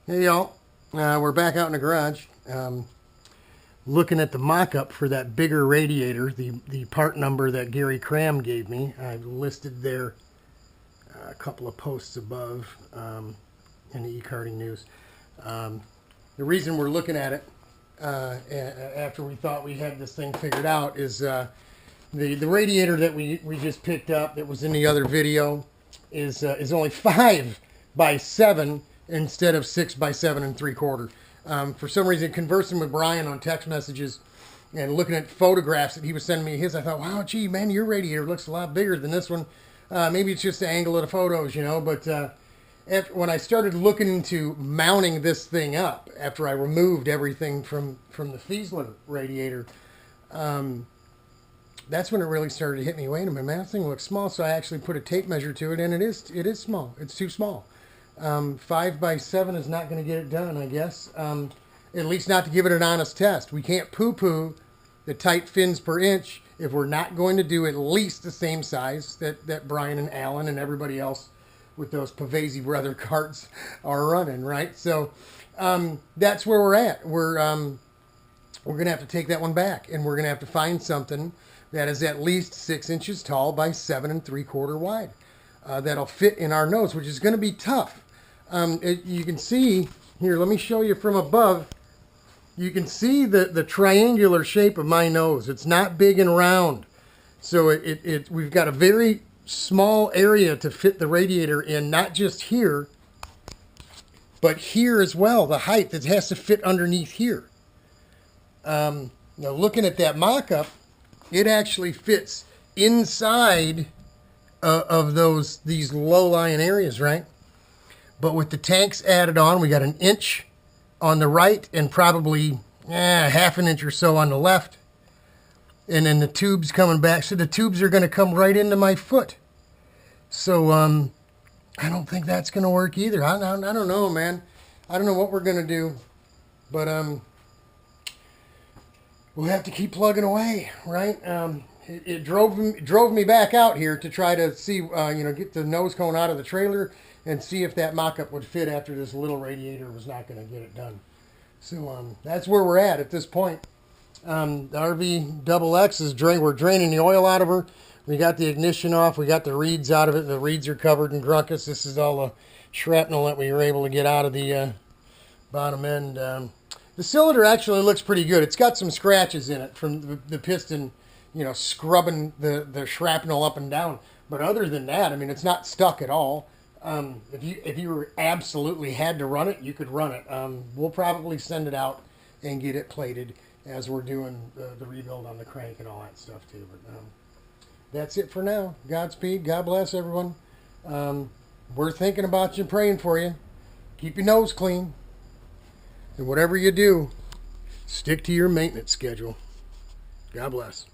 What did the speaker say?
Hey y'all, we're back out in the garage looking at the mock-up for that bigger radiator, the part number that Gary Cram gave me. I've listed there a couple of posts above in the e-karting news. The reason we're looking at it after we thought we had this thing figured out is the radiator that we just picked up that was in the other video is only 5 by 7 instead of 6 by 7 3/4. For some reason, conversing with Brian on text messages and looking at photographs that he was sending me his, I thought, wow, gee, man, your radiator looks a lot bigger than this one. Maybe it's just the angle of the photos, you know, but when I started looking into mounting this thing up after I removed everything from the Fiesler radiator, that's when it really started to hit me. Wait a minute, man, that thing looks small. So I actually put a tape measure to it, and it is small. It's too small. 5 by 7 is not going to get it done, I guess. At least not to give it an honest test. We can't poo-poo the tight fins per inch if we're not going to do at least the same size that Brian and Alan and everybody else with those Pavese brother carts are running, right? So that's where we're at. We're going to have to take that one back, and we're going to have to find something that is at least 6 inches tall by 7 3/4 wide. That'll fit in our nose, which is going to be tough. You can see here, let me show you from above. You can see the triangular shape of my nose. It's not big and round. So we've got a very small area to fit the radiator in, not just here, but here as well. The height that has to fit underneath here. Now looking at that mock-up, it actually fits inside of these low-lying areas, right? But with the tanks added on, we got 1 inch on the right and probably half an inch or so on the left. And then the tubes coming back. So the tubes are going to come right into my foot. So I don't think that's going to work either. I don't know, man. I don't know what we're going to do. But we'll have to keep plugging away, right? It drove me back out here to try to see, get the nose cone out of the trailer and see if that mock-up would fit after this little radiator was not going to get it done. So that's where we're at this point. The RV Double X we're draining the oil out of her. We got the ignition off. We got the reeds out of it. The reeds are covered in grunkus. This is all the shrapnel that we were able to get out of the bottom end. The cylinder actually looks pretty good. It's got some scratches in it from the piston, scrubbing the shrapnel up and down. But other than that, I mean, it's not stuck at all. If you absolutely had to run it, you could run it. We'll probably send it out and get it plated as we're doing the rebuild on the crank and all that stuff too. But that's it for now. Godspeed. God bless everyone. We're thinking about you, praying for you. Keep your nose clean. And whatever you do, stick to your maintenance schedule. God bless.